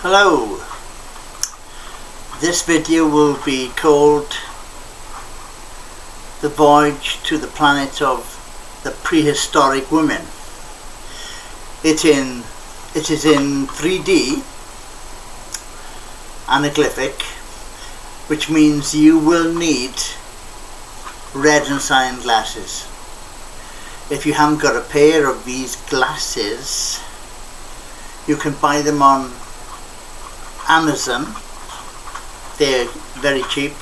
Hello, this video will be called The Voyage to the Planet of the Prehistoric Women. It is in 3D, Anaglyphic, which means you will need red and cyan glasses. If you haven't got a pair of these glasses, you can buy them on Amazon. They're very cheap,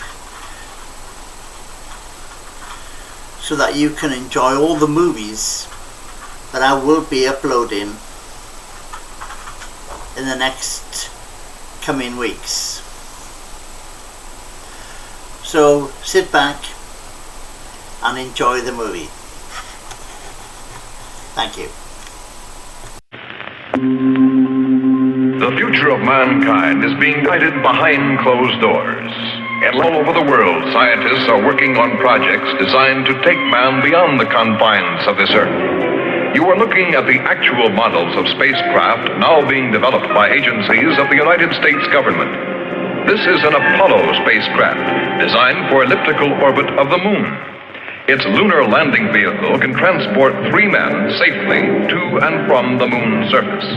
so that you can enjoy all the movies that I will be uploading in the next coming weeks. So sit back and enjoy the movie. Thank you. The future of mankind is being guided behind closed doors. And all over the world, scientists are working on projects designed to take man beyond the confines of this earth. You are looking at the actual models of spacecraft now being developed by agencies of the United States government. This is an Apollo spacecraft designed for elliptical orbit of the moon. Its lunar landing vehicle can transport 3 men safely to and from the moon's surface.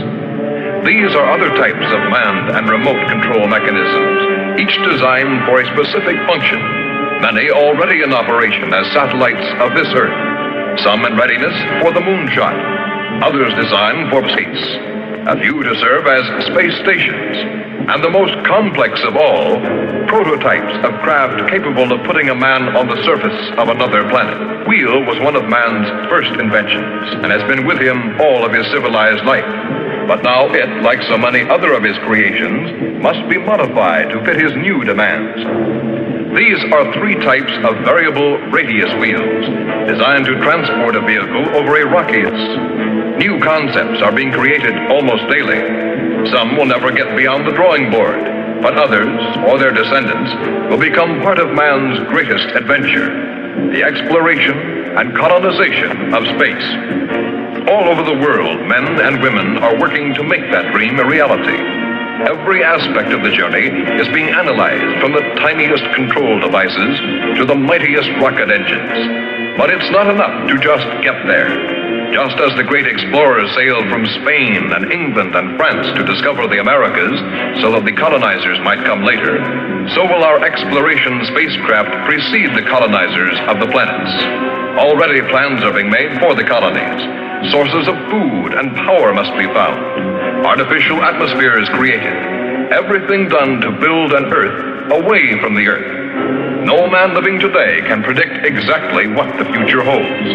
These are other types of manned and remote control mechanisms, each designed for a specific function, many already in operation as satellites of this Earth, some in readiness for the moonshot, others designed for space, a few to serve as space stations, and the most complex of all, prototypes of craft capable of putting a man on the surface of another planet. Wheel was one of man's first inventions and has been with him all of his civilized life. But now it, like so many other of his creations, must be modified to fit his new demands. These are 3 types of variable radius wheels, designed to transport a vehicle over a rockius. New concepts are being created almost daily. Some will never get beyond the drawing board, but others, or their descendants, will become part of man's greatest adventure, the exploration and colonization of space. All over the world, men and women are working to make that dream a reality. Every aspect of the journey is being analyzed, from the tiniest control devices to the mightiest rocket engines. But it's not enough to just get there. Just as the great explorers sailed from Spain and England and France to discover the Americas so that the colonizers might come later, so will our exploration spacecraft precede the colonizers of the planets. Already plans are being made for the colonies. Sources of food and power must be found. Artificial atmospheres created. Everything done to build an Earth away from the Earth. No man living today can predict exactly what the future holds.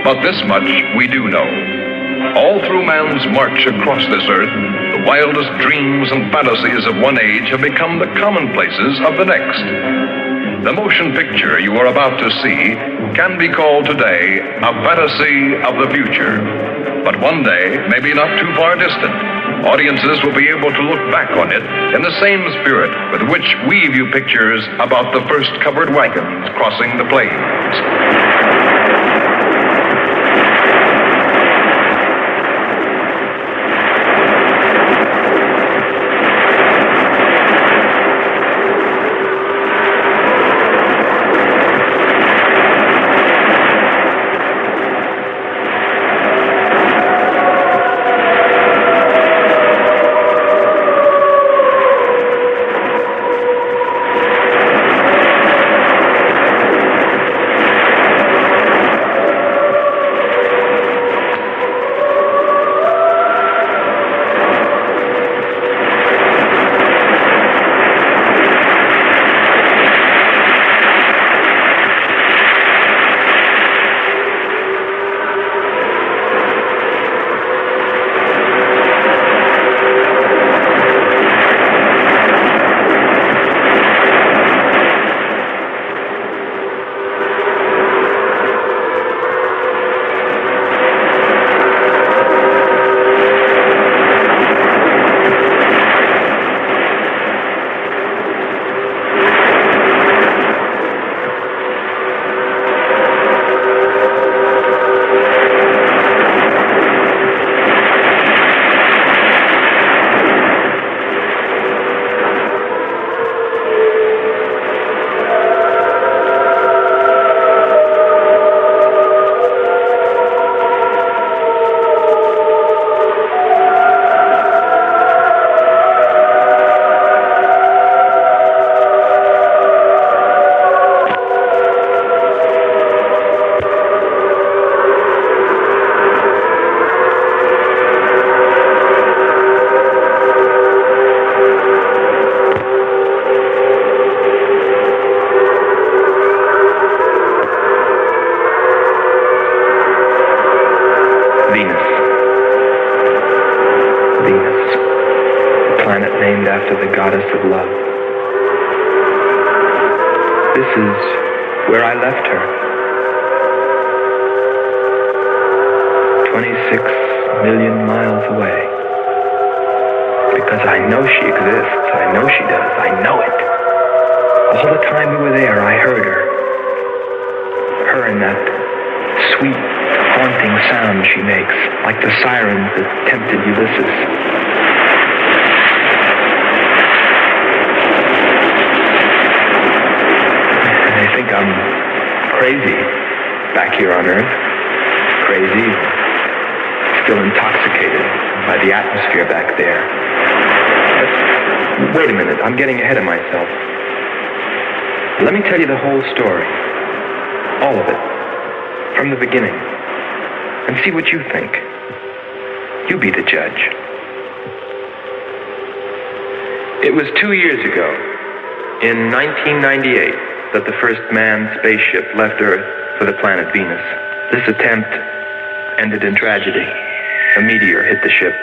But this much we do know. All through man's march across this Earth, the wildest dreams and fantasies of one age have become the commonplaces of the next. The motion picture you are about to see can be called today a fantasy of the future. But one day, maybe not too far distant, audiences will be able to look back on it in the same spirit with which we view pictures about the first covered wagons crossing the plains. after the goddess of love. This is where I left her. 26 million miles away. Because I know she exists. I know she does. I know it. All the time we were there, I heard her. Her and that sweet, haunting sound she makes, like the sirens that tempted Ulysses. I think I'm crazy back here on Earth. Crazy, still intoxicated by the atmosphere back there. But wait a minute, I'm getting ahead of myself. Let me tell you the whole story. All of it. From the beginning. And see what you think. You be the judge. It was 2 years ago, in 1998, that the first manned spaceship left Earth for the planet Venus. This attempt ended in tragedy. A meteor hit the ship.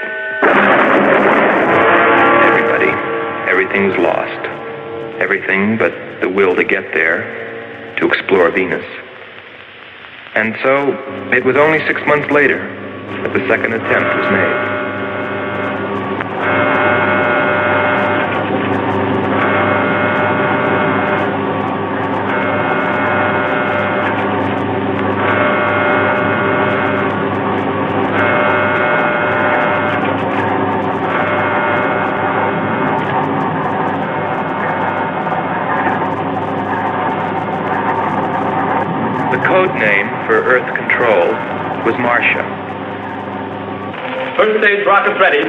Everything was lost. Everything but the will to get there, to explore Venus. And so, it was only 6 months later that the second attempt was made. Earth control was Marcia. First stage rockets ready.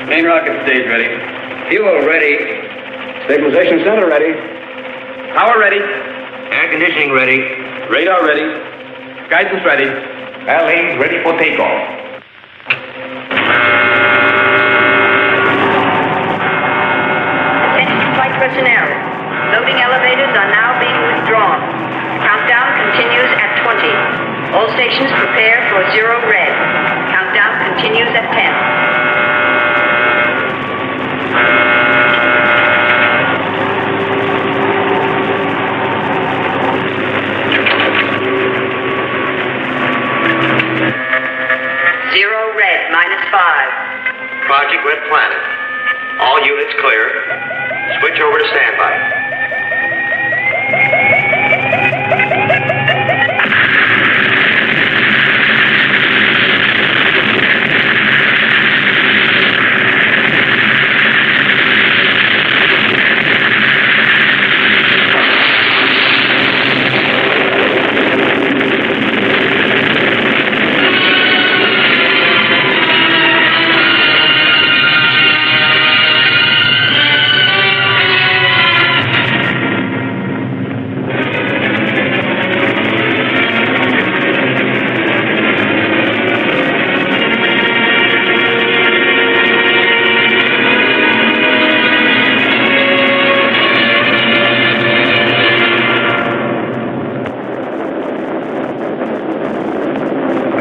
Main rocket stage ready. Fuel ready. Stabilization center ready. Power ready. Air conditioning ready. Radar ready. Guidance ready. Airlane ready for takeoff. Attention flight personnel. Loading elevators are now being withdrawn. Countdown continues at 20. All stations prepare for 0 red. Countdown continues at 10. Project Red Planet. All units clear. Switch over to standby.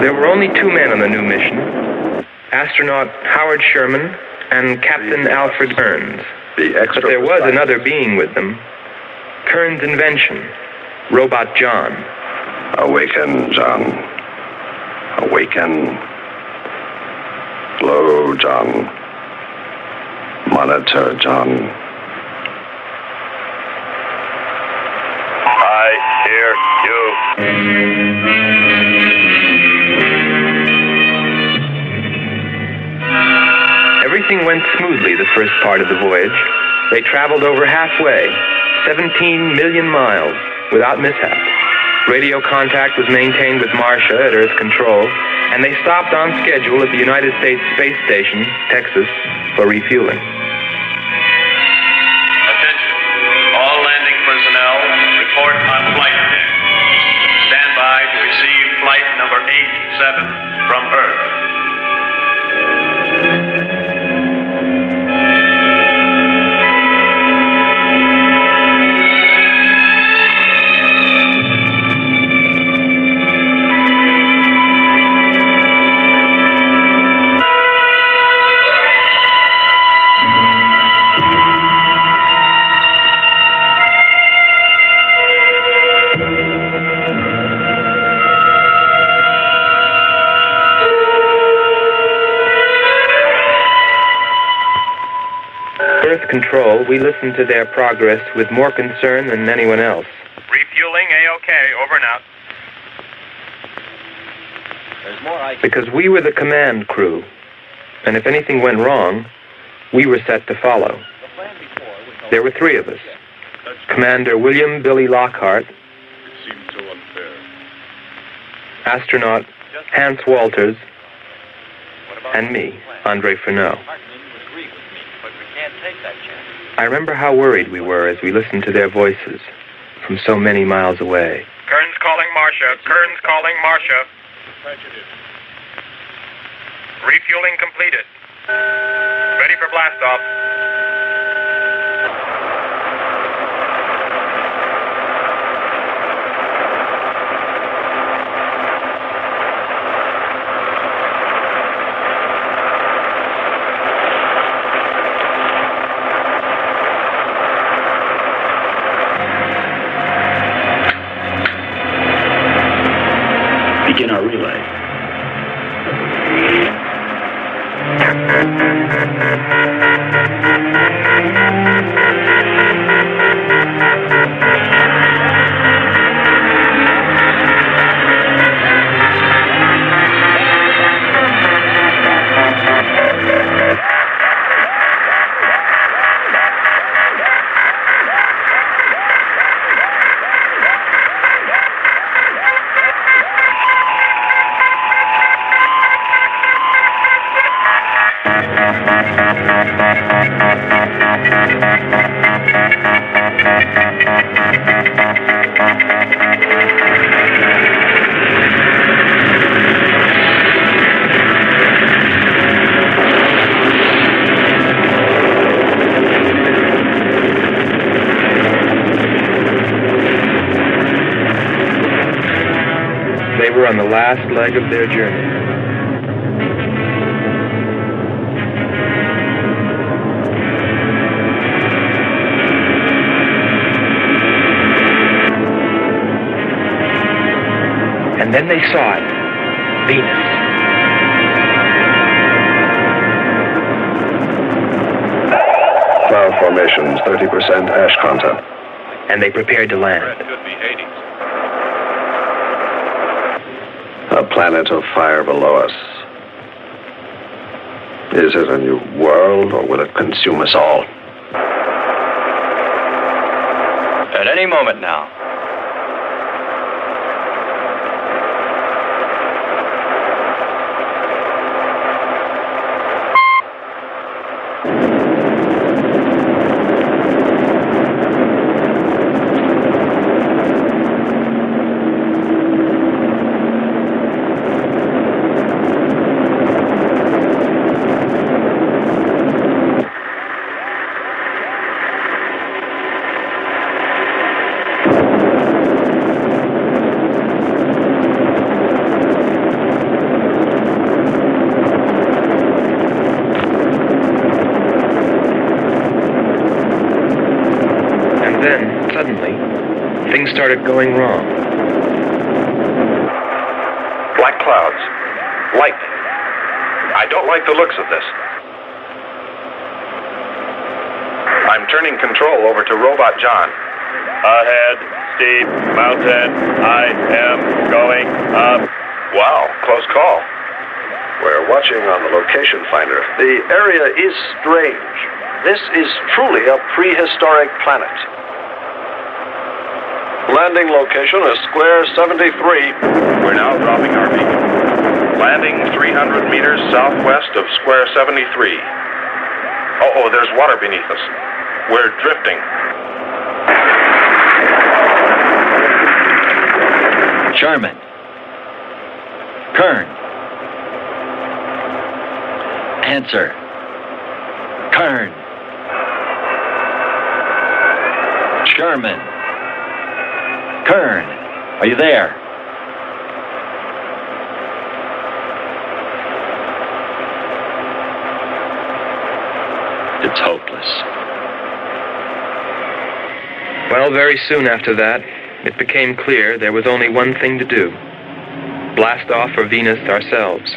There were only 2 men on the new mission, astronaut Howard Sherman and Captain Alfred Kearns. But there was another being with them, Kearns' invention, Robot John. Awaken, John. Awaken. Flow, John. Monitor, John. I hear you. Everything went smoothly the first part of the voyage. They traveled over halfway, 17 million miles, without mishap. Radio contact was maintained with Marcia at Earth Control, and they stopped on schedule at the United States Space Station, Texas, for refueling. Attention. All landing personnel, report on flight deck. Stand by to receive flight number 87 from Earth. control, we listened to their progress with more concern than anyone else. Refueling A-OK. Over and out. Because we were the command crew, and if anything went wrong, we were set to follow. There were 3 of us. Commander William Billy Lockhart, astronaut Hans Walters, and me, Andre Furneaux. I remember how worried we were as we listened to their voices from so many miles away. Kern's calling Marcia. Kern's calling Marcia. Refueling completed. Ready for blastoff. Begin our relay. They were on the last leg of their journey. And then they saw it. Venus. Cloud formations, 30% ash content. And they prepared to land. Could be Hades. A planet of fire below us. Is it a new world, or will it consume us all? At any moment now. Things started going wrong. Black clouds. Lightning. I don't like the looks of this. I'm turning control over to Robot John. Ahead, steep mountain. I am going up. Wow, close call. We're watching on the location finder. The area is strange. This is truly a prehistoric planet. Landing location is square 73. We're now dropping our beacon. Landing 300 meters southwest of square 73. Oh, there's water beneath us. We're drifting. Sherman. Kern. Answer. Kern. Sherman. Kern, are you there? It's hopeless. Well, very soon after that, it became clear there was only one thing to do. Blast off for Venus ourselves.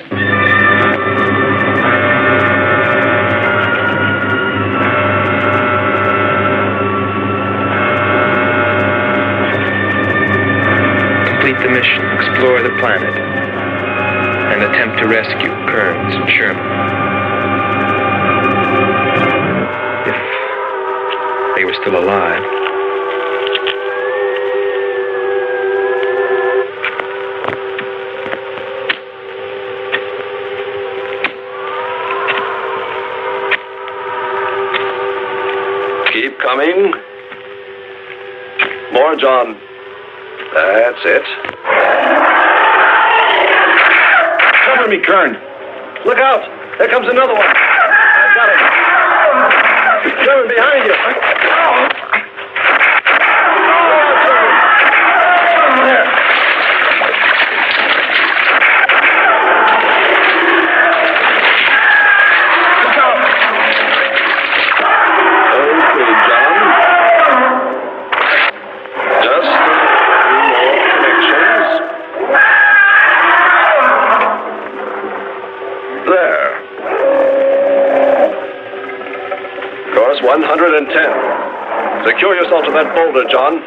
complete the mission, explore the planet, and attempt to rescue Kearns and Sherman. If they were still alive. Keep coming. More, John. That's it. Cover me, Kern. Look out! There comes another one. I got him. Sherman, behind you. There. Look out. Okay, John. Just a few more connections. There. Course 110. Secure yourself to that boulder, John.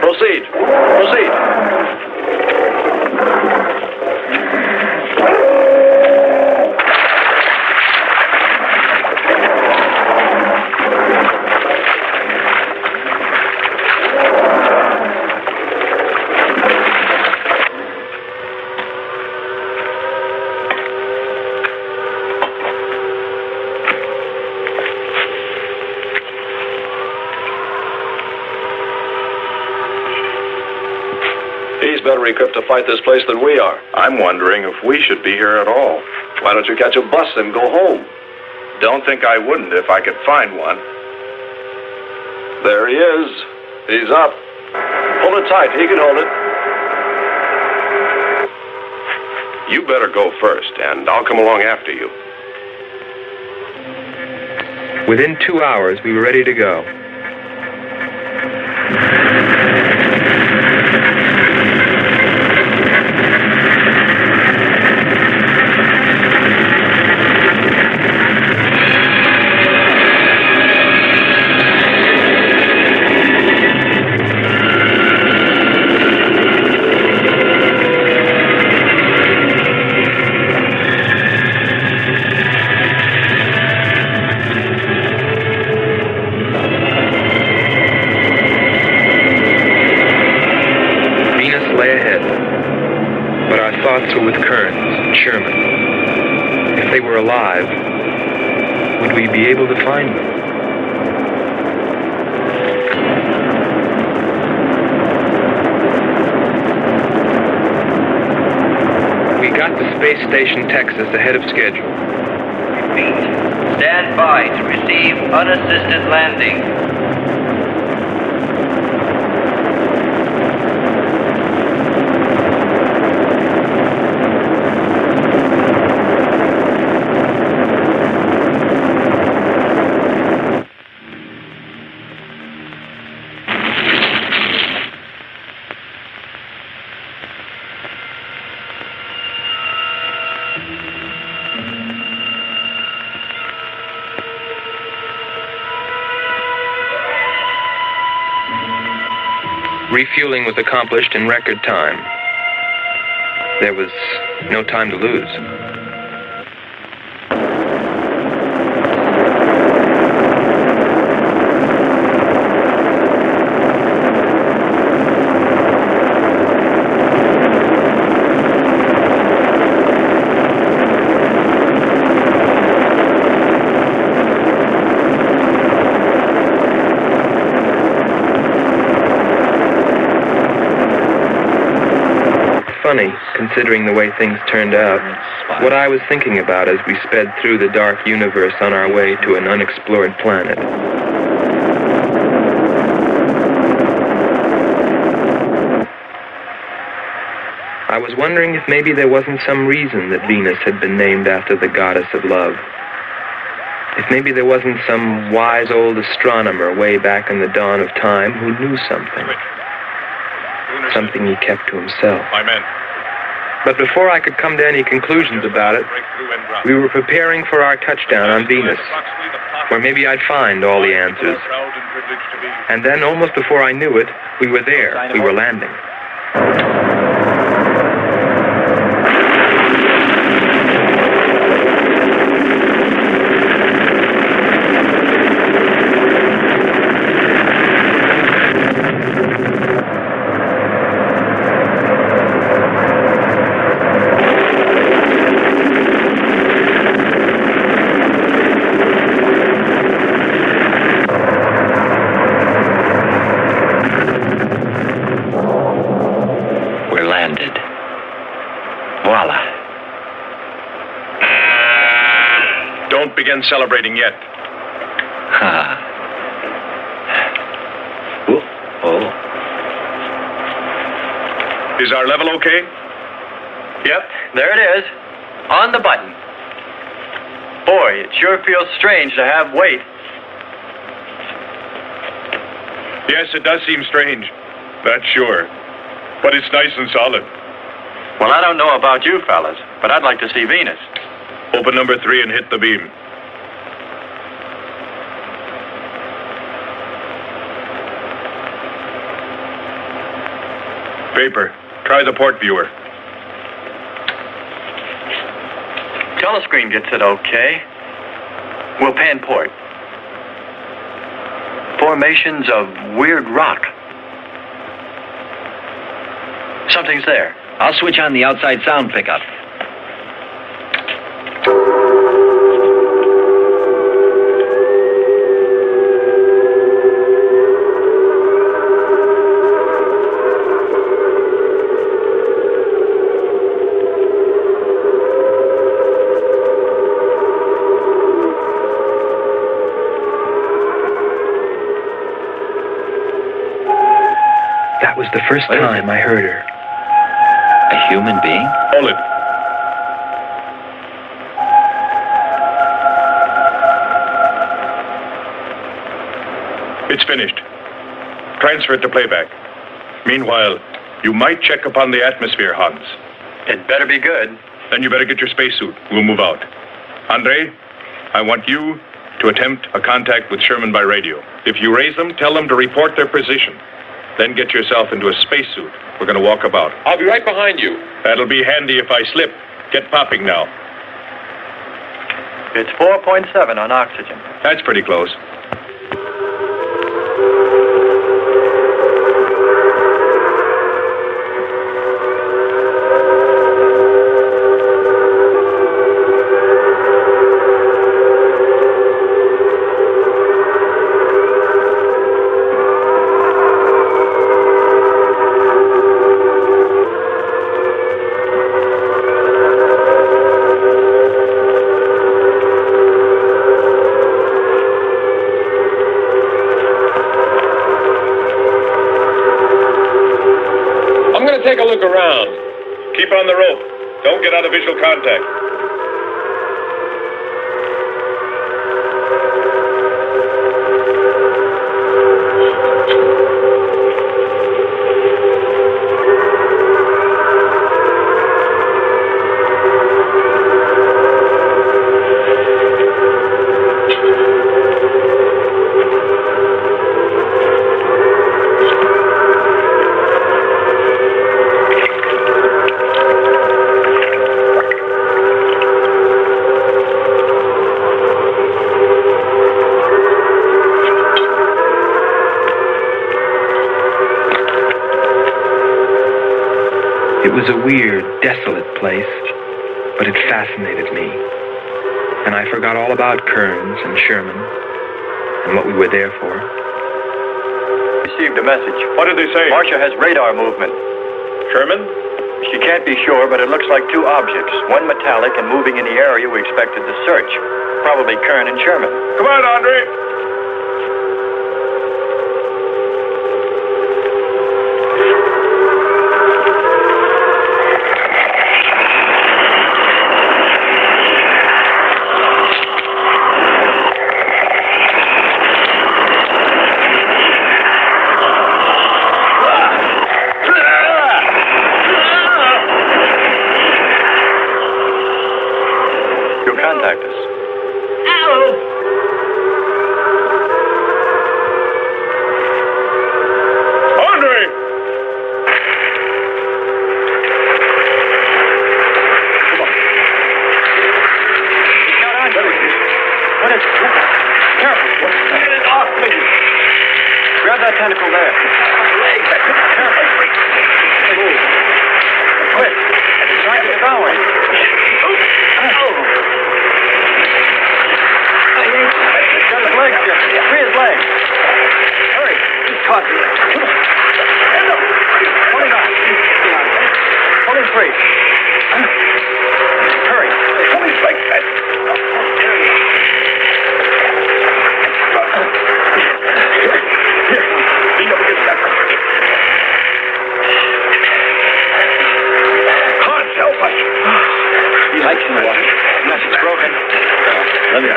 Proceed. Proceed. He's better equipped to fight this place than we are. I'm wondering if we should be here at all. Why don't you catch a bus and go home? Don't think I wouldn't if I could find one. There he is. He's up. Hold it tight. He can hold it. You better go first, and I'll come along after you. Within 2 hours, we were ready to go. So with Kearns and Sherman, if they were alive, would we be able to find them? We got to Space Station, Texas, ahead of schedule. Repeat. Stand by to receive unassisted landing. Refueling was accomplished in record time. There was no time to lose. Funny, considering the way things turned out, what I was thinking about as we sped through the dark universe on our way to an unexplored planet. I was wondering if maybe there wasn't some reason that Venus had been named after the goddess of love. If maybe there wasn't some wise old astronomer way back in the dawn of time who knew something. Something he kept to himself. My men. But before I could come to any conclusions about it, we were preparing for our touchdown on Venus, where maybe I'd find all the answers. And then, almost before I knew it, we were there. We were landing. Begin celebrating yet. Oh. Is our level okay? Yep, there it is. On the button. Boy, it sure feels strange to have weight. Yes, it does seem strange. That's sure. But it's nice and solid. Well, I don't know about you fellas, but I'd like to see Venus. Open number 3 and hit the beam. Vapor, try the port viewer. Telescreen gets it okay. We'll pan port. Formations of weird rock. Something's there. I'll switch on the outside sound pickup. That was the first time I heard her. A human being? Hold it. It's finished. Transfer it to playback. Meanwhile, you might check upon the atmosphere, Hans. It better be good. Then you better get your spacesuit. We'll move out. Andre, I want you to attempt a contact with Sherman by radio. If you raise them, tell them to report their position. Then get yourself into a spacesuit. We're going to walk about. I'll be right behind you. That'll be handy if I slip. Get popping now. It's 4.7 on oxygen. That's pretty close. Take a look around. Keep on the rope. Don't get out of visual contact. It was a weird, desolate place, but it fascinated me. And I forgot all about Kearns and Sherman and what we were there for. Received a message. What did they say? Marcia has radar movement. Sherman? She can't be sure, but it looks like two objects. One metallic and moving in the area we expected to search. Probably Kern and Sherman. Come on, Andre. Contact us. Andre! Grab that tentacle there. Leg. Careful. Move. Quick. It's trying to devour him. Got his legs here. Free his legs. Hurry. He's caught his legs. Come on. Pull him out. Pull him free. Hurry. Pull his legs back. Hans, help us. He likes the water. Unless it's broken. Let me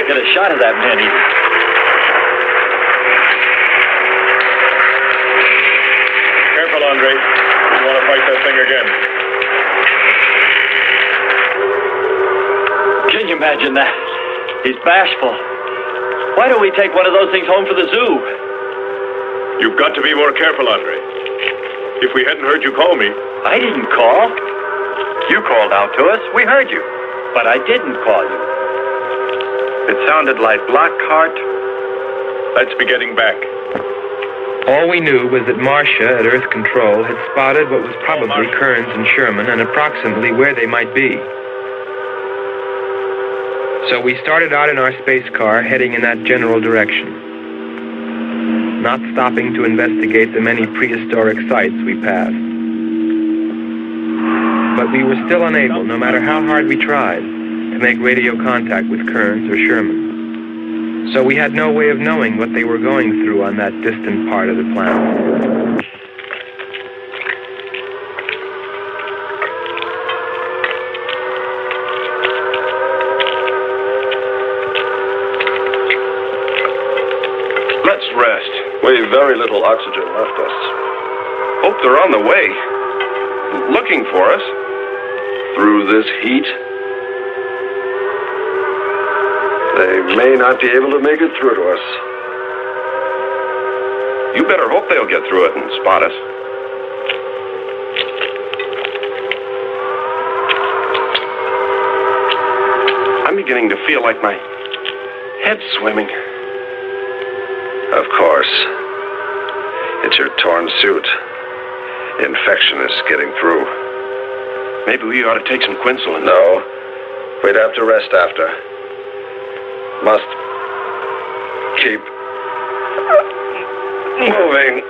get a shot of that man eater. Careful, Andre. You want to fight that thing again. Can you imagine that? He's bashful. Why don't we take one of those things home for the zoo? You've got to be more careful, Andre. If we hadn't heard you call me... I didn't call. You called out to us. We heard you. But I didn't call you. It sounded like Lockhart. Let's be getting back. All we knew was that Marcia at Earth Control had spotted what was probably Kearns and Sherman and approximately where they might be. So we started out in our space car, heading in that general direction, not stopping to investigate the many prehistoric sites we passed. But we were still unable, no matter how hard we tried, to make radio contact with Kearns or Sherman. So we had no way of knowing what they were going through on that distant part of the planet. Let's rest. We've very little oxygen left us. Hope they're on the way. Looking for us. Through this heat. They may not be able to make it through to us. You better hope they'll get through it and spot us. I'm beginning to feel like my head's swimming. Of course. It's your torn suit. Infection is getting through. Maybe we ought to take some quinsulin. No. We'd have to rest after. Must keep moving.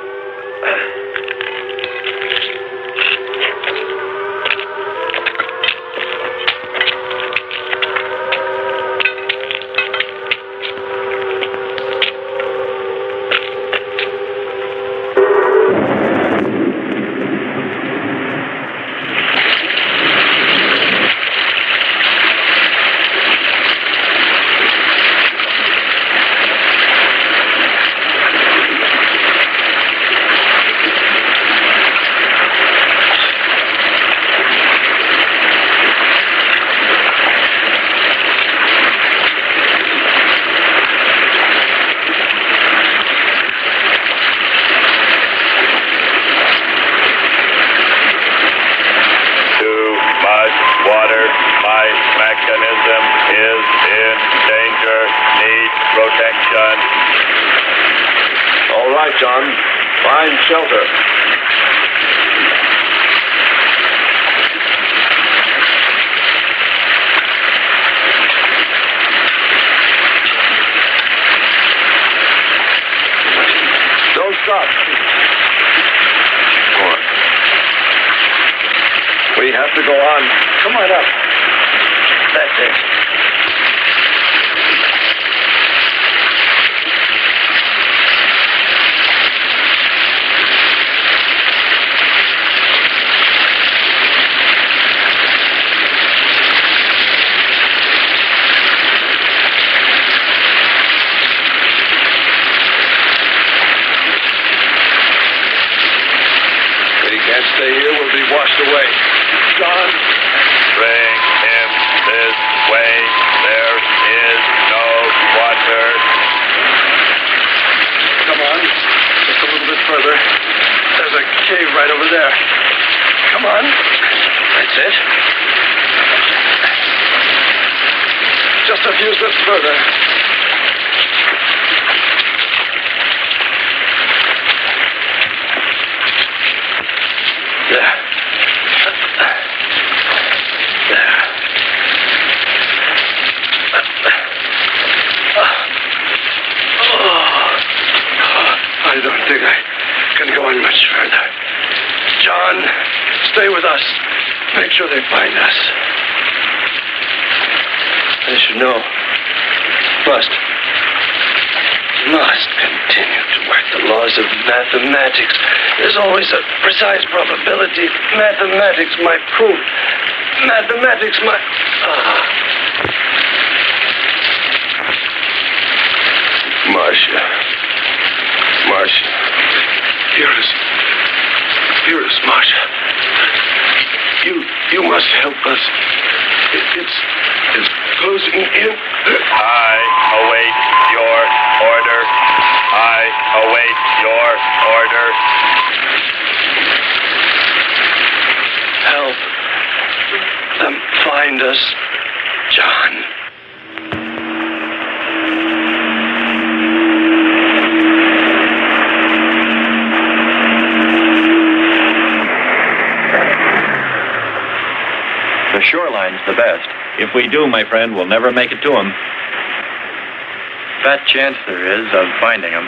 sure they find us. They should know. Must continue to work the laws of mathematics. There's always a precise probability. Mathematics might prove. Mathematics might... Marcia. Hear us, Marcia. You must help us. It's closing in. I await your order. I await your order. Help them find us, John. The shoreline's the best. If we do, my friend, we'll never make it to them. Fat chance there is of finding them.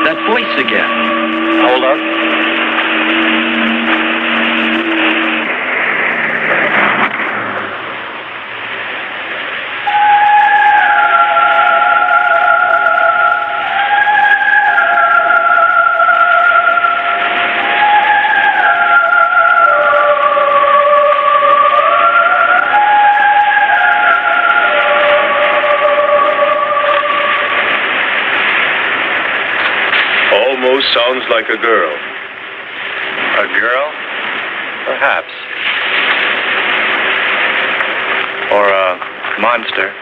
That voice again. Hold up. Sounds like a girl. A girl? Perhaps. Or a monster.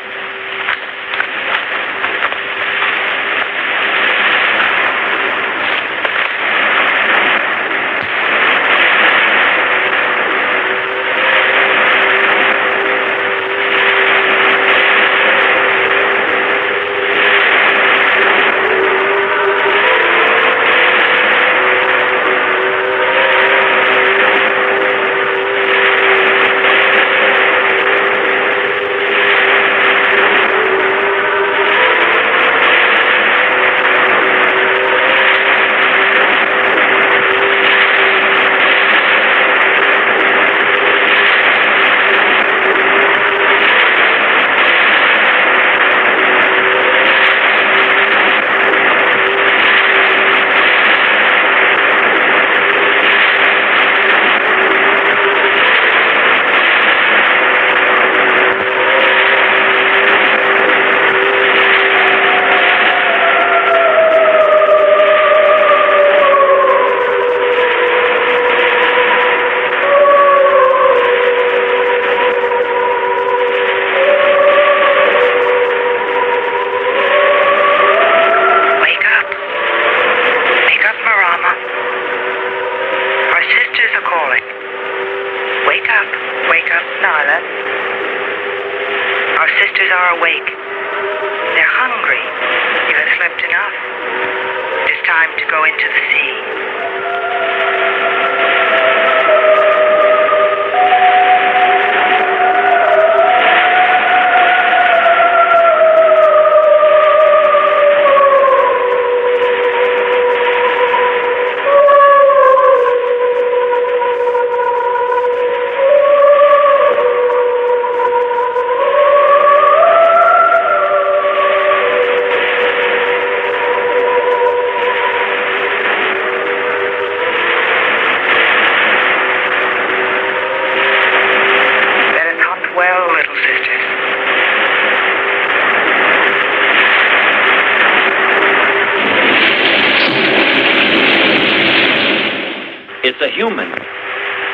It's a human.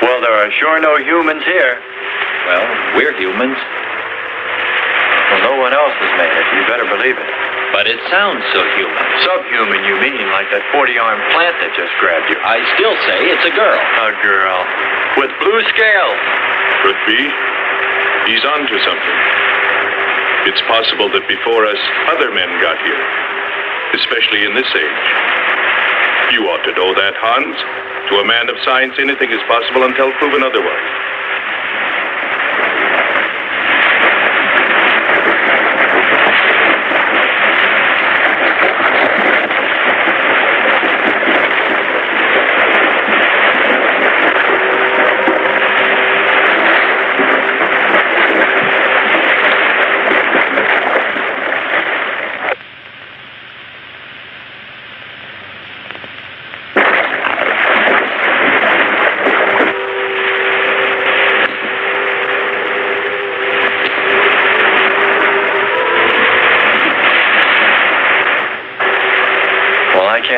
Well, there are sure no humans here. Well, we're humans. Well, no one else has made it. You better believe it. But it sounds so human. Subhuman, you mean, like that 40-armed plant that just grabbed you. I still say it's a girl. A girl. With blue scales. Could be. He's onto something. It's possible that before us, other men got here. Especially in this age. You ought to know that, Hans. To a man of science, anything is possible until proven otherwise.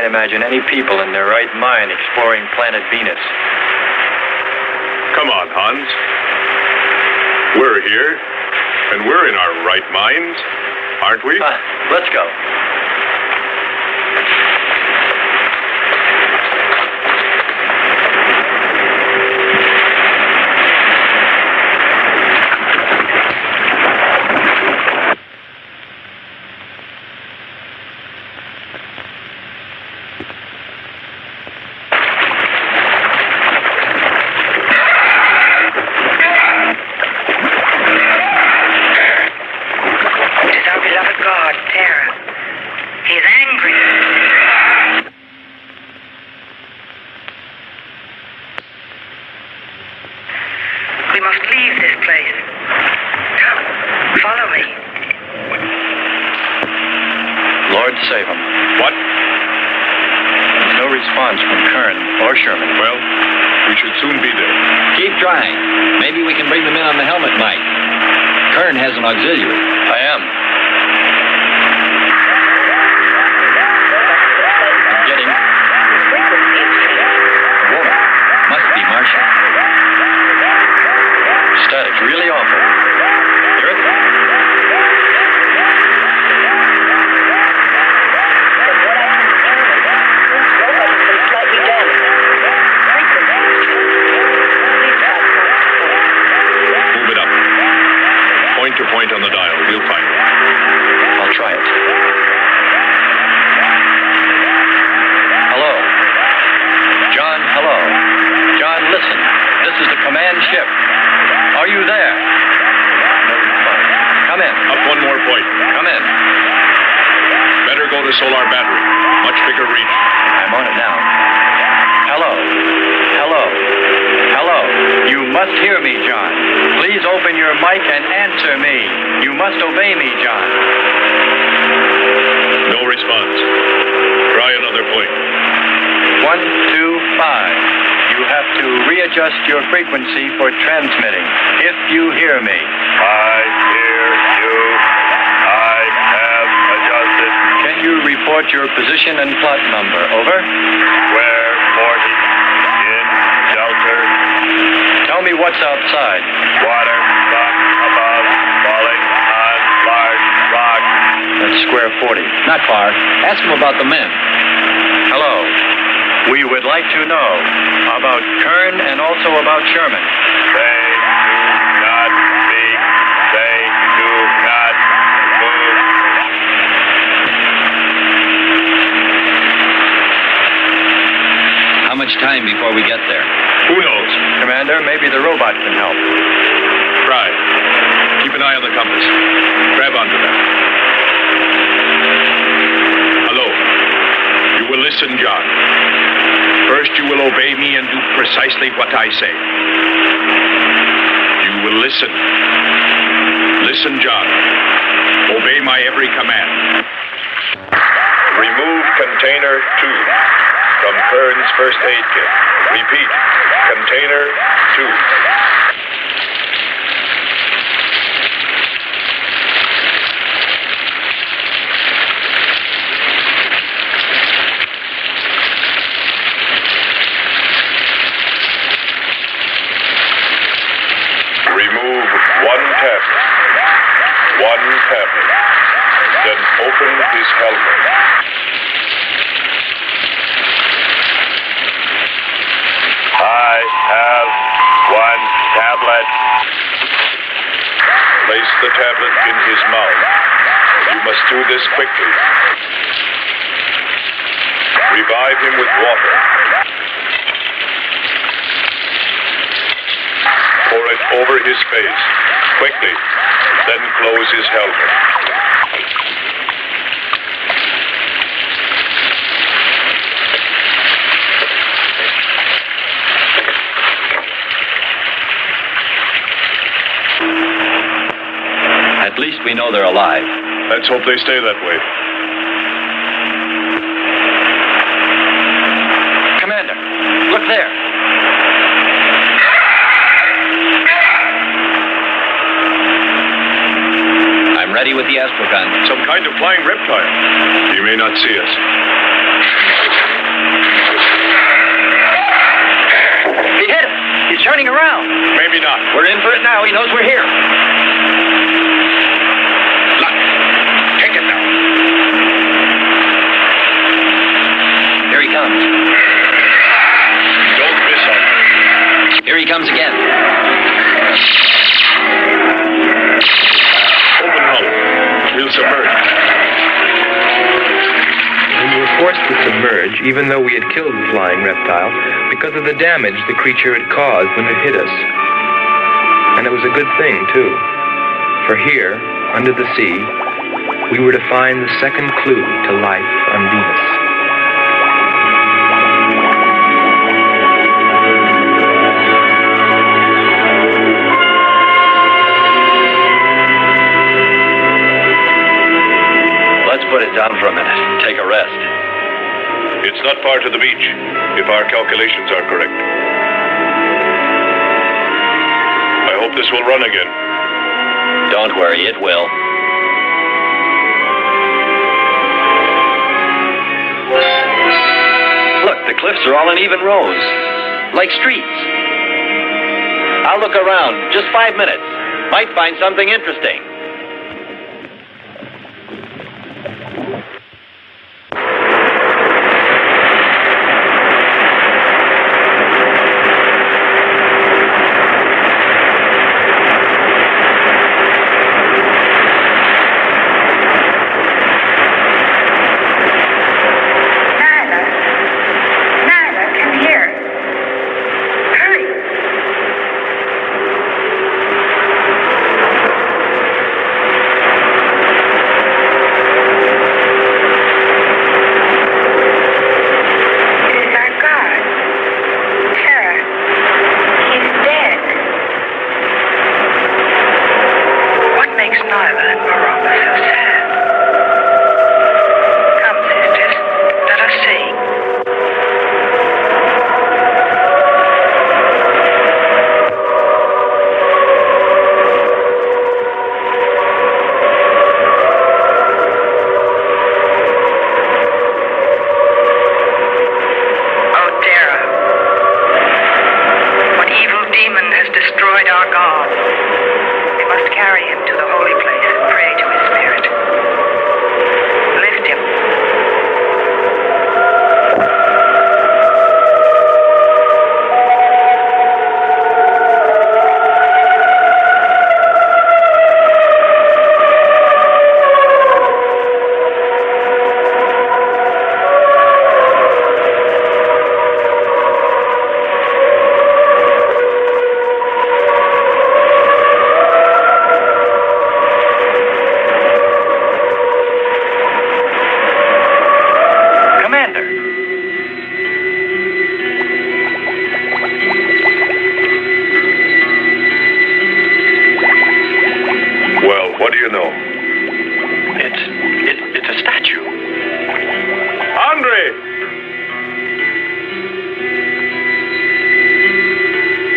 can't imagine any people in their right mind exploring planet Venus. Come on, Hans. We're here, and we're in our right minds, aren't we? Let's go. Auxiliary. I am. I'm getting a woman. Must be Martian. Static's really awful. Hear it? Point on the dial. We'll find it. I'll try it. Hello. John, hello. John, listen. This is the command ship. Are you there? No response. Come in. Up one more point. Come in. Better go to solar battery. Much bigger reach. I'm on it now. Hello. Hello. Hello. You must hear me, John. Please open your mic and answer me. You must obey me, John. No response. Try another point. 1, 2, 5. You have to readjust your frequency for transmitting. If you hear me. I hear you. I have adjusted. Can you report your position and plot number? Over. Square 40. In shelter. Tell me what's outside. Water, sun, above, falling on large rock. That's square 40. Not far. Ask him about the men. Hello. We would like to know about Kern and also about Sherman. They do not speak. They do not move. How much time before we get there? Who knows? Commander, maybe the robot can help. Try. Keep an eye on the compass. Grab onto them. Hello. You will listen, John. First, you will obey me and do precisely what I say. You will listen. Listen, John. Obey my every command. Remove container 2 from Kern's first aid kit. Repeat. Container 2. Remove one tablet. One tablet. Then open his helmet. I have one tablet. Place the tablet in his mouth. You must do this quickly. Revive him with water. Pour it over his face. Quickly. Then close his helmet. At least we know they're alive. Let's hope they stay that way. Commander, look there. I'm ready with the astrogun. Some kind of flying reptile. He may not see us. turning around. Maybe not. We're in for it now. He knows we're here. Look. Take it now. Here he comes. Don't miss him. Here he comes again. Open hull. We'll submerge. We were forced to submerge, even though we had killed the flying reptile, because of the damage the creature had caused when it hit us. And it was a good thing, too. For here, under the sea, we were to find the second clue to life on Venus. Let's put it down for a minute. Take a rest. It's not far to the beach, if our calculations are correct. I hope this will run again. Don't worry, it will. Look, the cliffs are all in even rows, like streets. I'll look around. Just 5 minutes. Might find something interesting.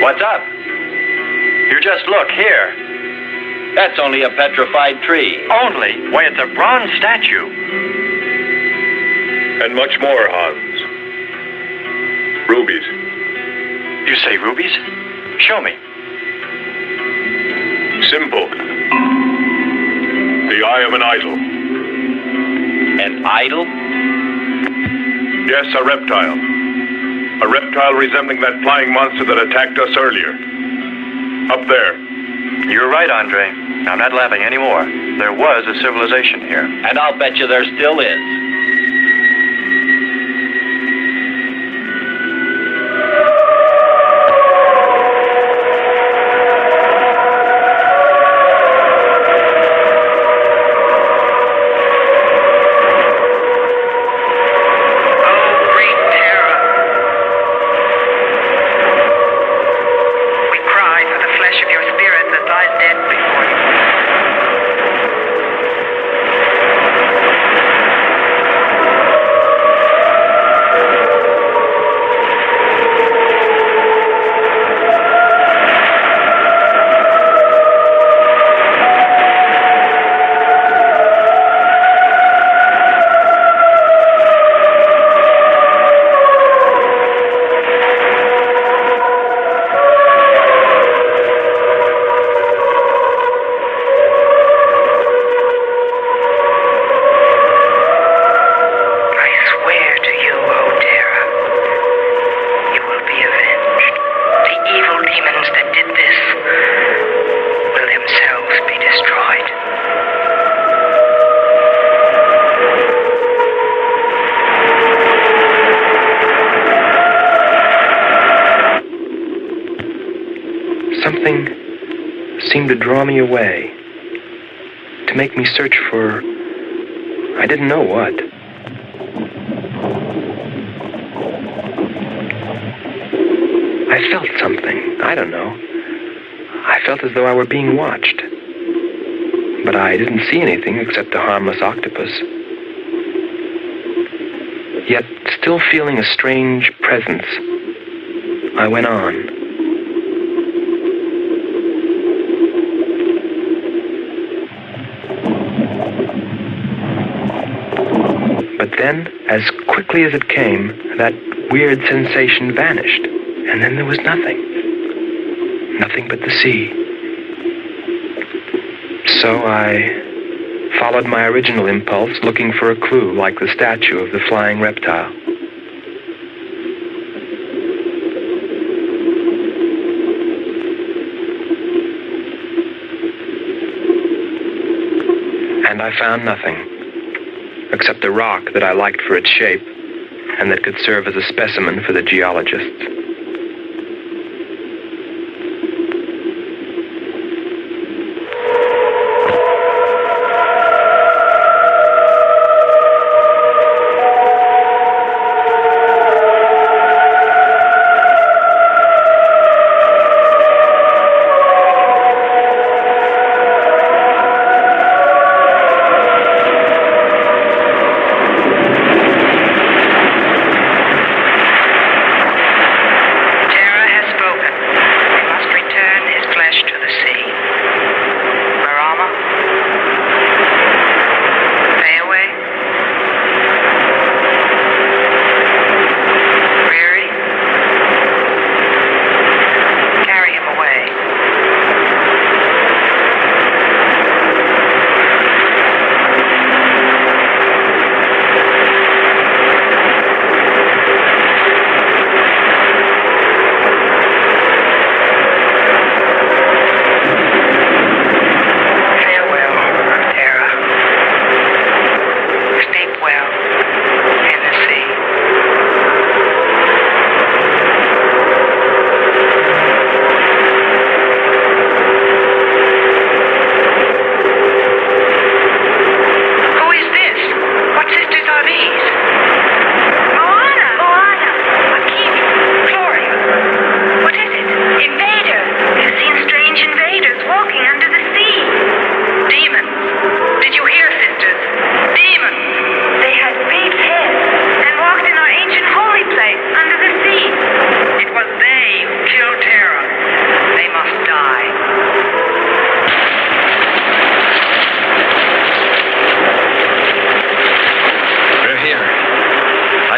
What's up? You just look here. That's only a petrified tree. Only? Why, it's a bronze statue. And much more, Hans. Rubies. You say rubies? Show me. Simple. The eye of an idol. An idol? Yes, a reptile. A reptile resembling that flying monster that attacked us earlier. Up there. You're right, Andre. I'm not laughing anymore. There was a civilization here. And I'll bet you there still is. something seemed to draw me away, to make me search for, I didn't know what. I felt something, I don't know. I felt as though I were being watched. But I didn't see anything except a harmless octopus. Yet, still feeling a strange presence, I went on. But then, as quickly as it came, that weird sensation vanished, and then there was nothing. Nothing but the sea. So I followed my original impulse, looking for a clue like the statue of the flying reptile. And I found nothing, except a rock that I liked for its shape and that could serve as a specimen for the geologists.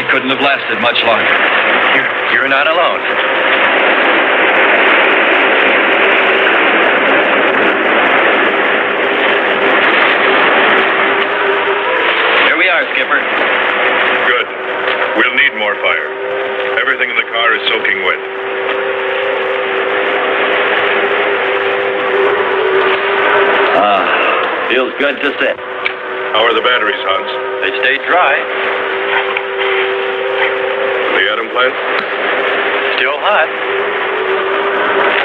Couldn't have lasted much longer. You're not alone. Here we are, Skipper. Good. We'll need more fire. Everything in the car is soaking wet. Feels good to sit. How are the batteries, Hans? They stayed dry. The atom plant? Still hot.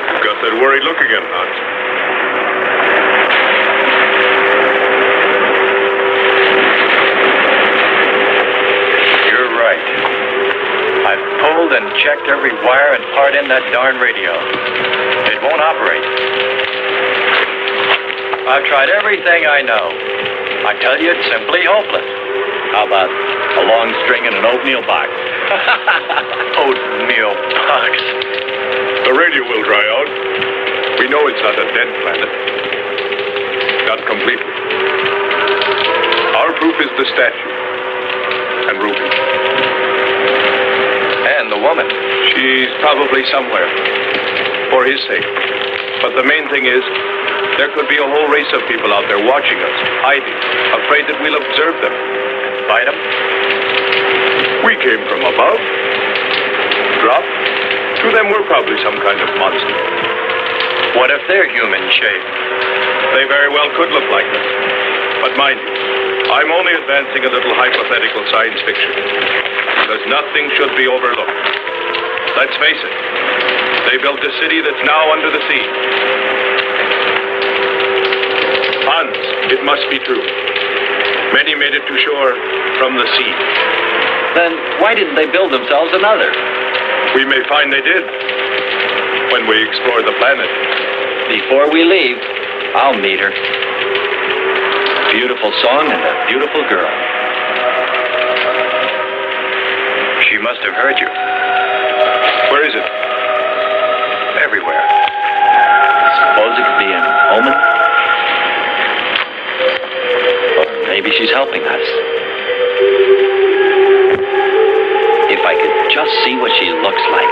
You've got that worried look again, Hans. You're right. I've pulled and checked every wire and part in that darn radio. It won't operate. I've tried everything I know. I tell you, it's simply hopeless. How about a long string and an oatmeal box? Oatmeal box. The radio will dry out. We know it's not a dead planet. Not completely. Our proof is the statue. And Ruby. And the woman. She's probably somewhere. For his sake. But the main thing is, there could be a whole race of people out there watching us, hiding, afraid that we'll observe them. Fight them? We came from above. Dropped. To them, we're probably some kind of monster. What if they're human shape? They very well could look like us. But mind you, I'm only advancing a little hypothetical science fiction. Because nothing should be overlooked. Let's face it, They built a city that's now under the sea. Hans, it must be true. Many made it to shore from the sea. Then why didn't they build themselves another? We may find they did when we explore the planet. Before we leave, I'll meet her. Beautiful song and a beautiful girl. She must have heard you. Where is it? Everywhere. Suppose it could be an omen? Or maybe she's helping us. If I could just see what she looks like.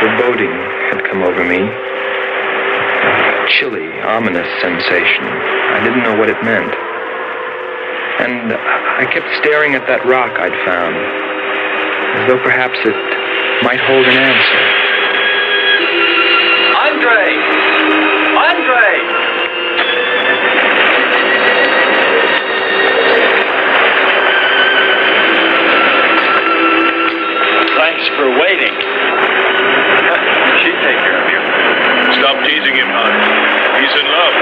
Foreboding had come over me. A chilly, ominous sensation. I didn't know what it meant. And I kept staring at that rock I'd found, as though perhaps it might hold an answer. Andre! Andre! Thanks for waiting. She'd take care of you. Stop teasing him, Hans. He's in love.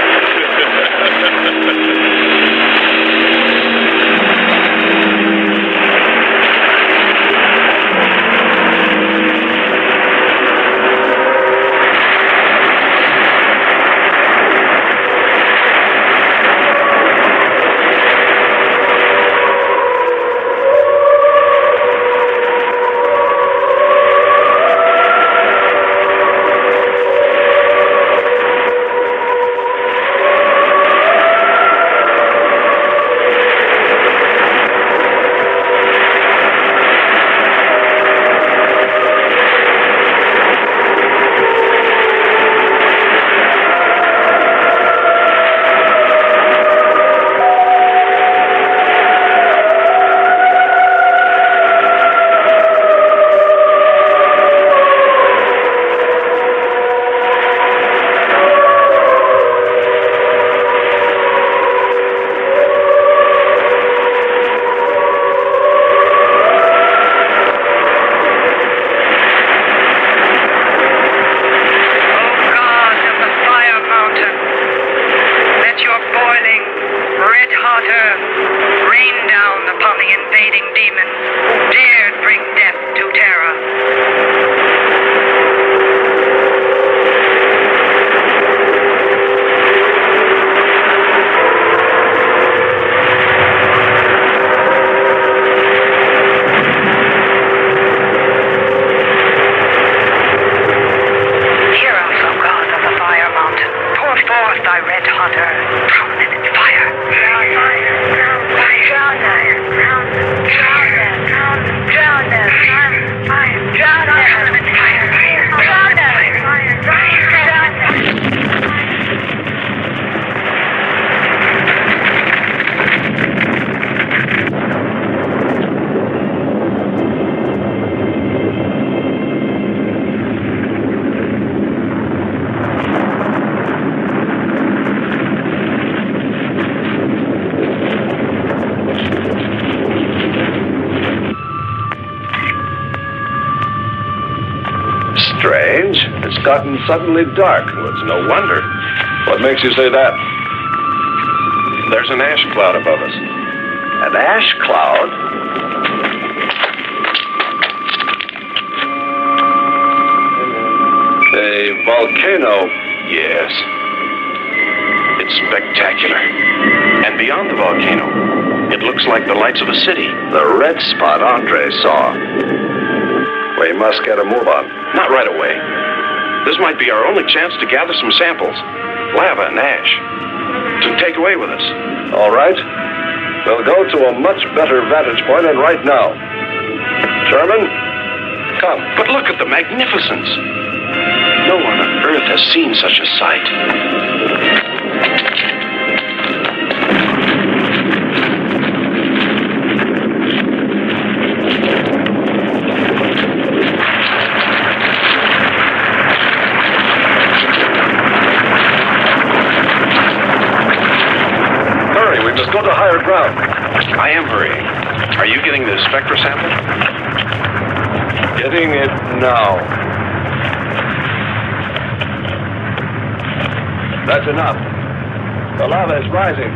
Strange. It's gotten suddenly dark. Well, it's no wonder. What makes you say that? There's an ash cloud above us. An ash cloud? A volcano? Yes. It's spectacular. And beyond the volcano, it looks like the lights of a city. The red spot Andre saw. We must get a move on. Not right away. This might be our only chance to gather some samples. Lava and ash. To take away with us. All right. We'll go to a much better vantage point, and right now. Sherman, come. But look at the magnificence. No one on Earth has seen such a sight. Hurry, we must go to higher ground. I am hurrying. Are you getting the spectra sample? Getting it now. That's enough. The lava is rising.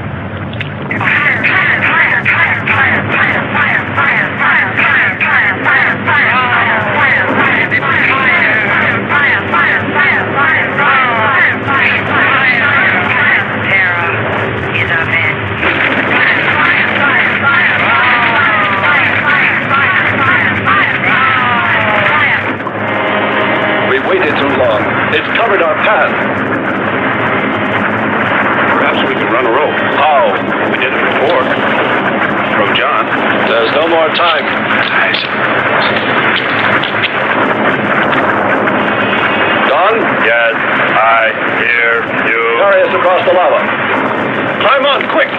We waited too long. It's covered our path. Perhaps we can run a rope. How? We did it before. From John. There's no more time. Nice. Don? Yes, I hear you. Carry us across the lava. Climb on, quick!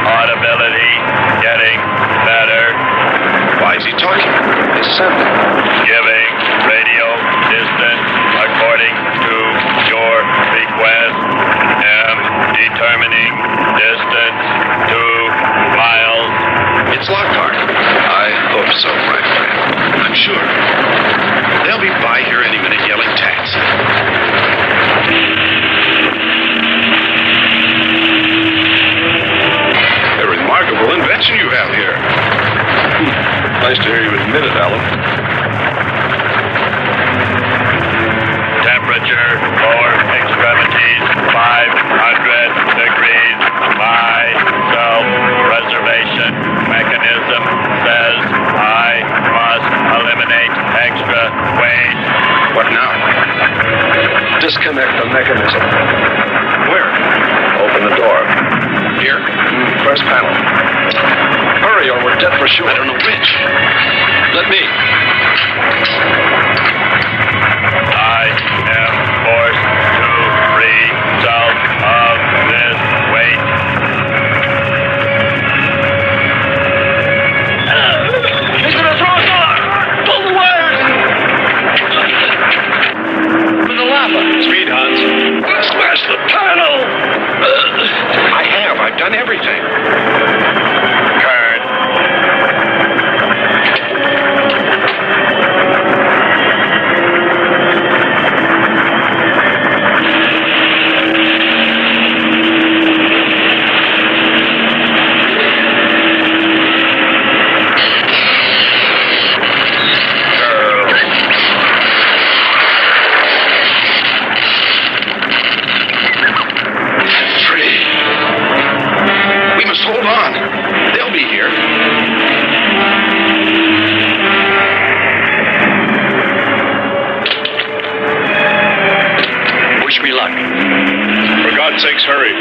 Audibility getting better. Why is he talking? It's simple. Giving radio distance according to your request. Am determining distance 2 miles. It's Lockhart. I hope so, my friend. I'm sure. They'll be by here any minute yelling taxi. A remarkable invention you have here. Nice to hear you admit it, Alan. Temperature for extremities 500 degrees. My self-preservation mechanism says I must eliminate extra weight. What now? Disconnect the mechanism. Where? Open the door. Here? First panel. Hurry or we're dead for sure. I don't know which. Let me. I am forced to free self of this weight. He's gonna throw us off! Pull the wires! For the lava. Speed, Hans. Smash the panel! I have. I've done everything. Kern. Free. We must hold on. They'll be here. Wish me luck. For God's sakes, hurry.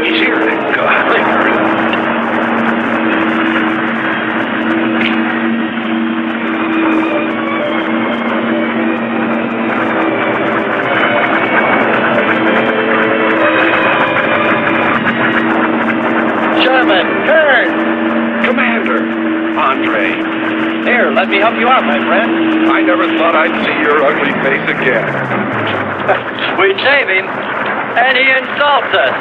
He's here. God. Let me help you out, my friend. I never thought I'd see your ugly face again. We save him, and he insults us.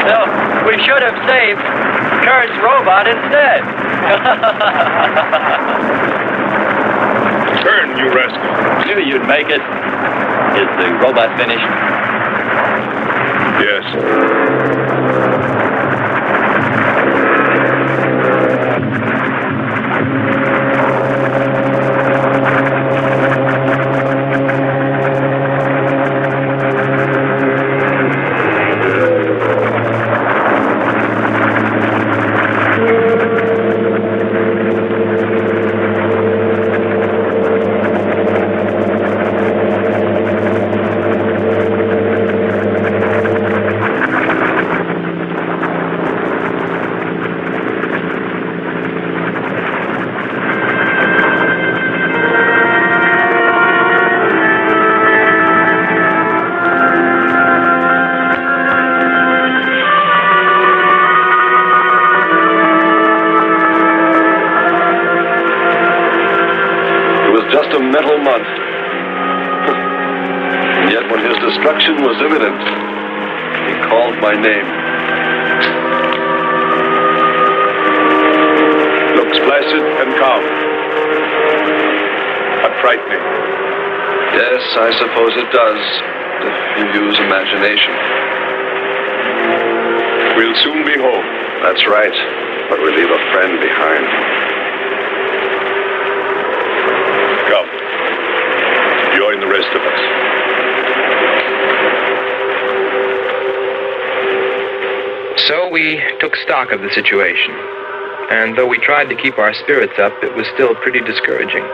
So, we should have saved Kurt's robot instead. Kern, you rascal. Knew you'd make it. Is the robot finished? Yes. Just a mental month. Yet when his destruction was imminent, he called my name. Looks placid and calm. But frightening. Yes, I suppose it does, if you use imagination. We'll soon be home. That's right, but we leave a friend behind. Come. Join the rest of us. So we took stock of the situation. And though we tried to keep our spirits up, it was still pretty discouraging.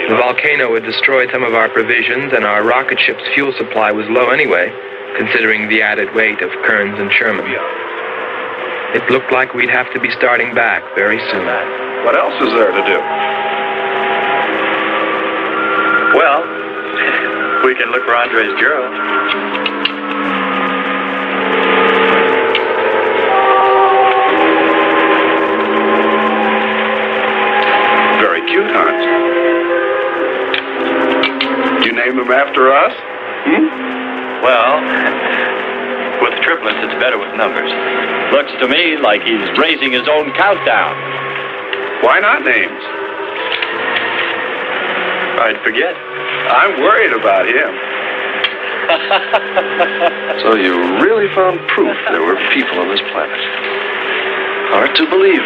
The volcano had destroyed some of our provisions, and our rocket ship's fuel supply was low anyway, considering the added weight of Kearns and Sherman. It looked like we'd have to be starting back very soon. What else is there to do? Well, we can look for Andre's girl. Very cute, Hans. You name him after us? Well, with triplets, it's better with numbers. Looks to me like he's raising his own countdown. Why not names? I'd forget. I'm worried about him. So you really found proof there were people on this planet. Hard to believe.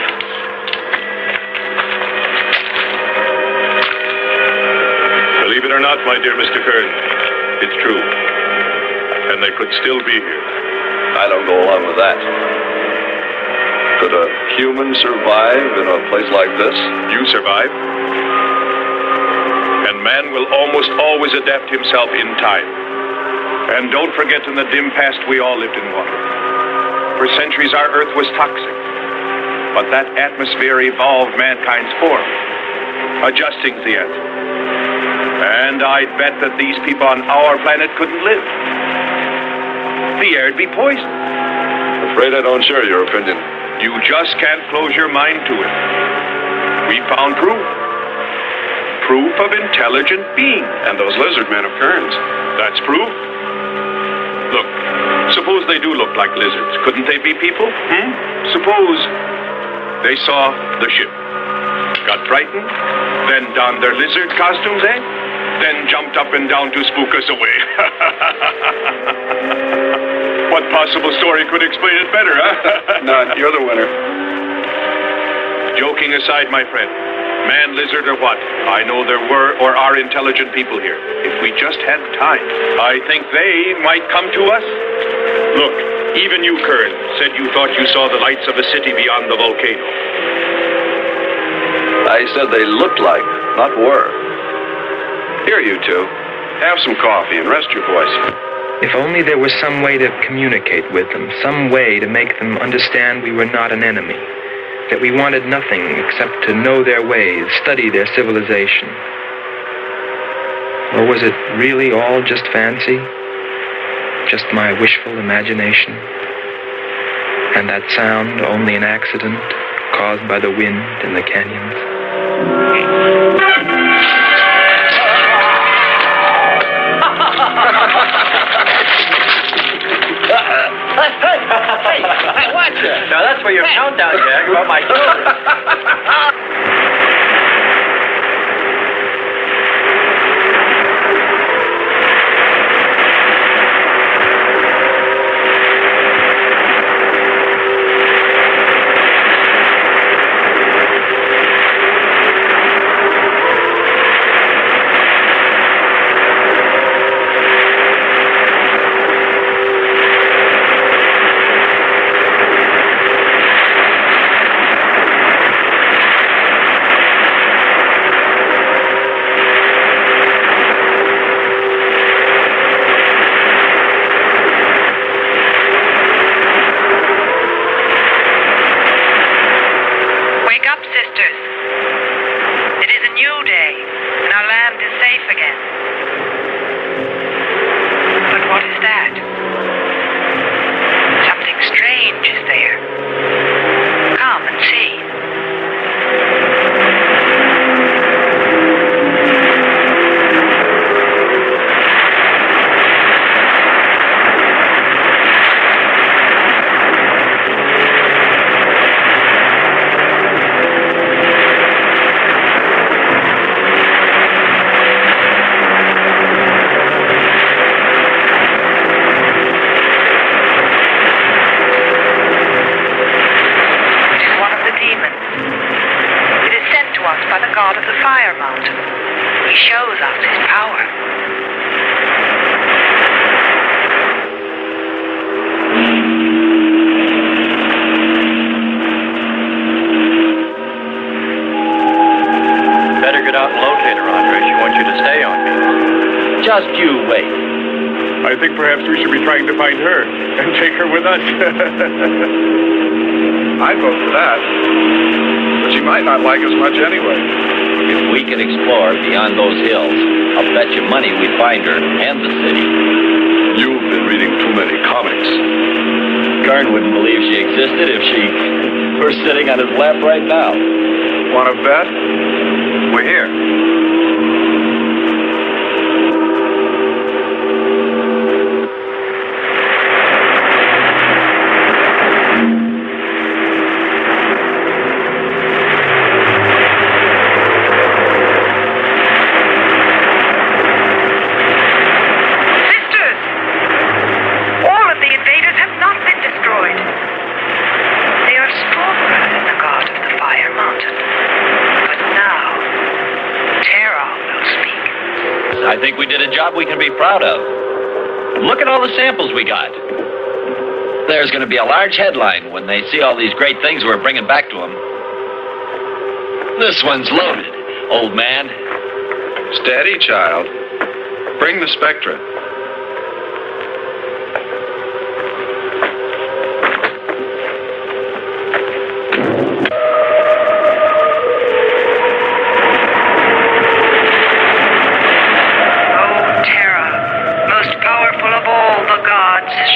Believe it or not, my dear Mr. Kern, it's true. And they could still be here. I don't go along with that. Could a human survive in a place like this? You survive. And man will almost always adapt himself in time. And don't forget, in the dim past, we all lived in water. For centuries, our Earth was toxic. But that atmosphere evolved mankind's form, adjusting the answer. And I'd bet that these people on our planet couldn't live. The air'd be poisoned. Afraid I don't share your opinion. You just can't close your mind to it. We found proof. Proof of intelligent being. And those lizard men of Kearns. That's proof. Look, suppose they do look like lizards. Couldn't they be people? Suppose they saw the ship, got frightened, then donned their lizard costumes, then jumped up and down to spook us away. What possible story could explain it better, huh? None. You're the winner. Joking aside, my friend, man, lizard, or what, I know there were or are intelligent people here. If we just had time, I think they might come to us. Look, even you, Kern, said you thought you saw the lights of a city beyond the volcano. I said they looked like, not were. Here, you two. Have some coffee and rest your voice. If only there was some way to communicate with them, some way to make them understand we were not an enemy, that we wanted nothing except to know their ways, study their civilization. Or was it really all just fancy? Just my wishful imagination? And that sound only an accident, caused by the wind in the canyons. Hey, watch it. Now that's for your countdown, Jack, about my shoulders. Just you wait. I think perhaps we should be trying to find her and take her with us. I'd vote for that. But she might not like us much anyway. If we can explore beyond those hills, I'll bet you money we'd find her and the city. You've been reading too many comics. Kern wouldn't believe she existed if she were sitting on his lap right now. Want to bet? We're here. I think we did a job we can be proud of. Look at all the samples we got. There's going to be a large headline when they see all these great things we're bringing back to them. This one's loaded, old man. Steady, child. Bring the spectra.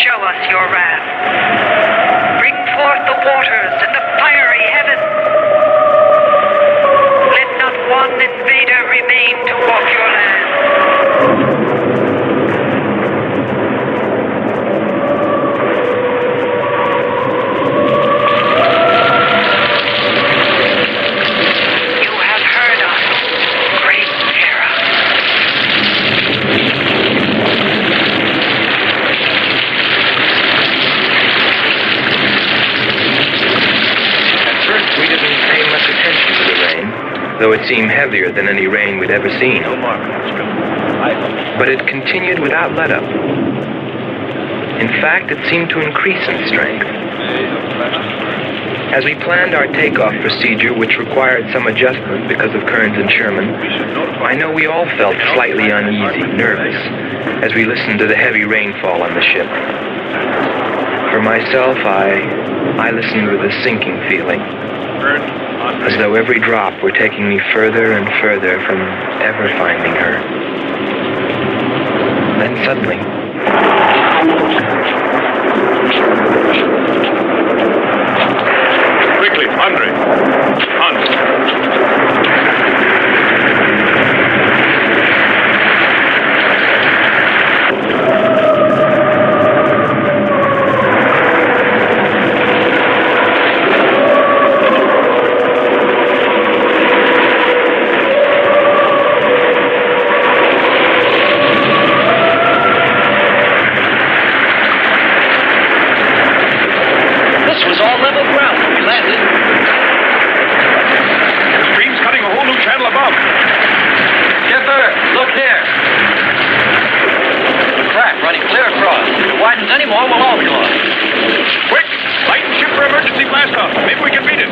Show us your wrath. Bring forth the waters and the fiery heaven. Let not one invader remain to walk your land. You have heard us, great Terra. We didn't pay much attention to the rain, though it seemed heavier than any rain we'd ever seen. But it continued without let-up. In fact, it seemed to increase in strength. As we planned our takeoff procedure, which required some adjustment because of Kearns and Sherman, I know we all felt slightly uneasy, nervous, as we listened to the heavy rainfall on the ship. For myself, I listened with a sinking feeling, as though every drop were taking me further and further from ever finding her. Then suddenly... Quickly, Andre! on level ground when we landed. The stream's cutting a whole new channel above. Skipper, look there. The crack running clear across. If it widens any more, we'll all be lost. Quick! Light and ship for emergency blast-off. Maybe we can beat it.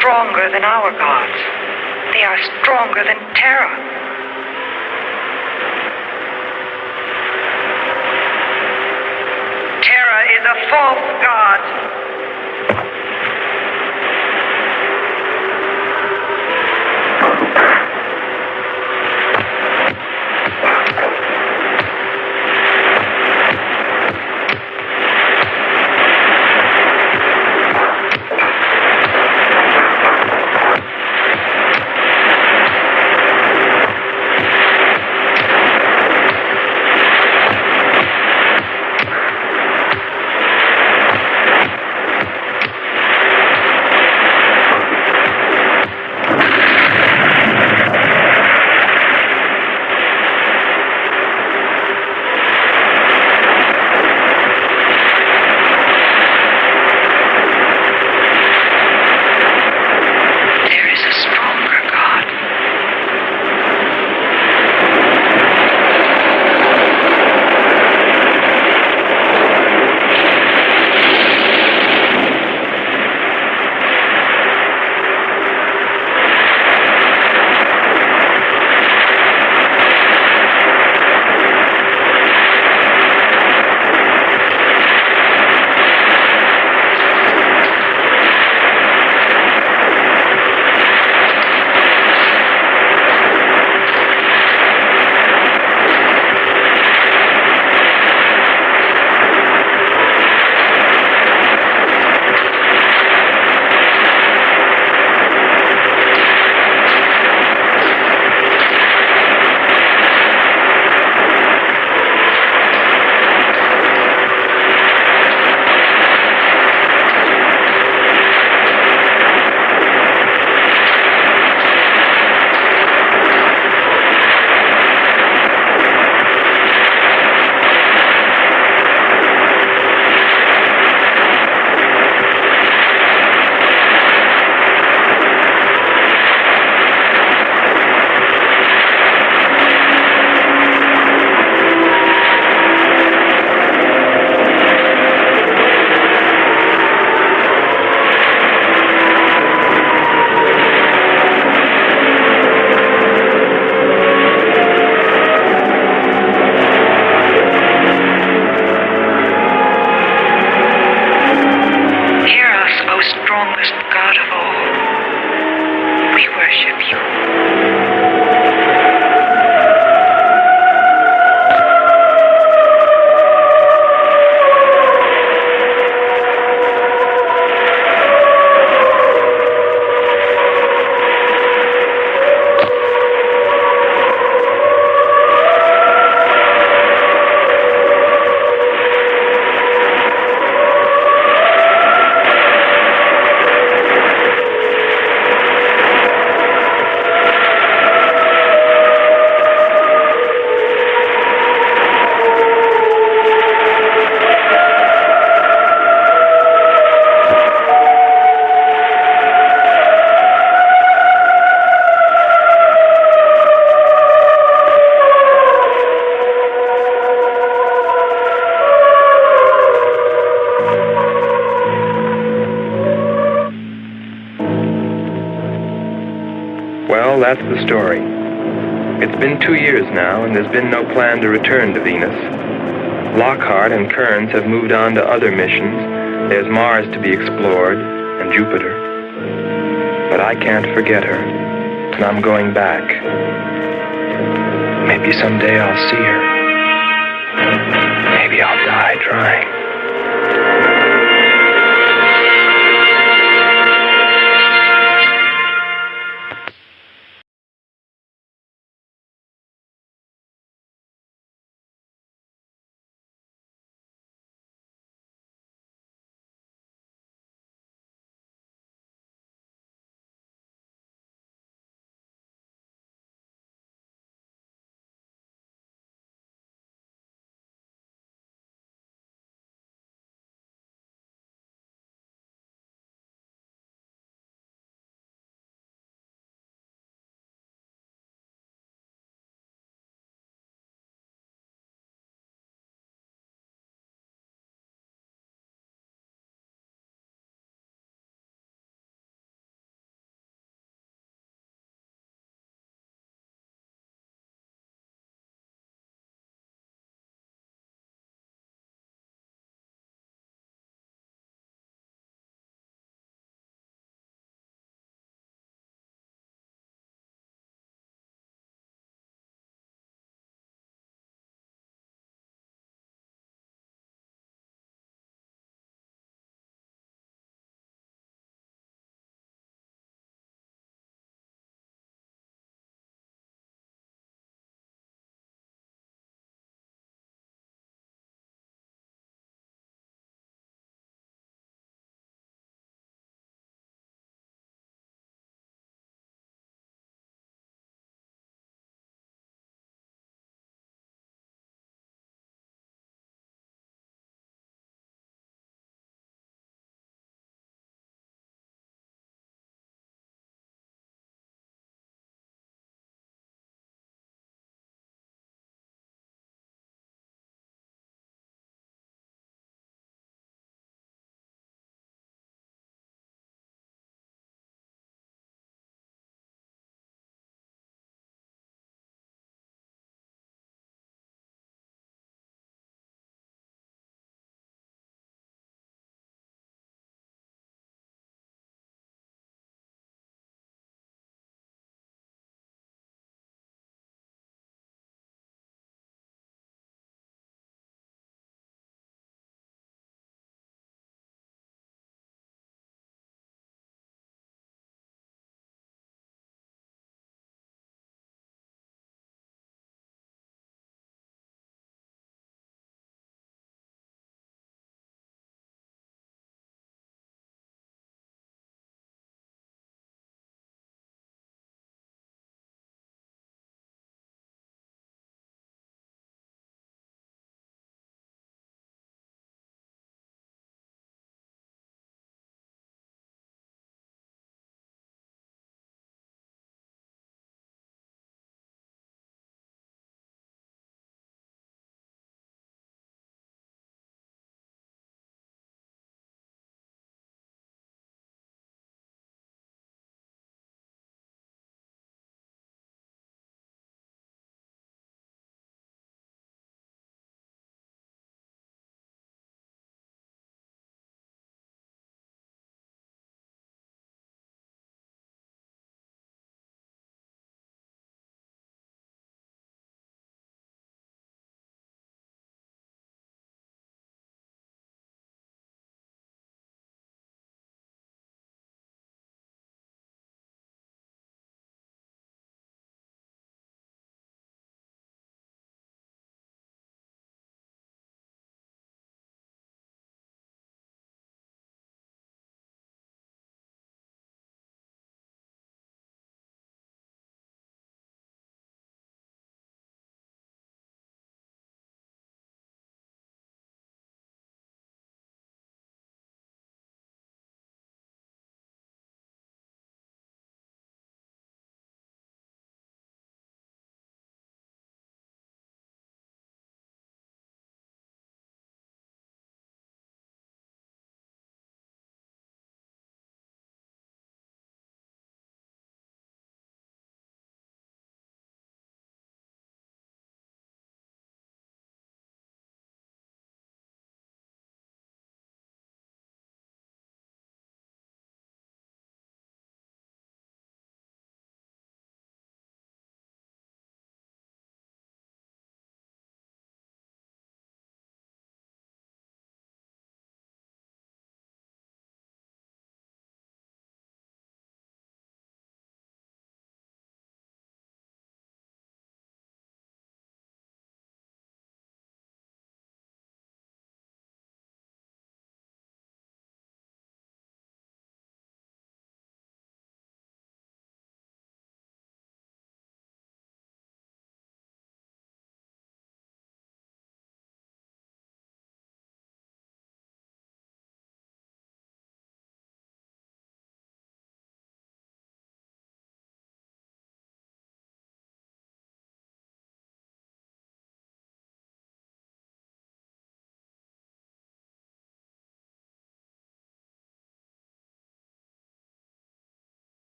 Stronger than our gods. They are stronger than Terra. Terra is a false god. Well, that's the story. It's been 2 years now, and there's been no plan to return to Venus. Lockhart and Kearns have moved on to other missions. There's Mars to be explored, and Jupiter. But I can't forget her, and I'm going back. Maybe someday I'll see her.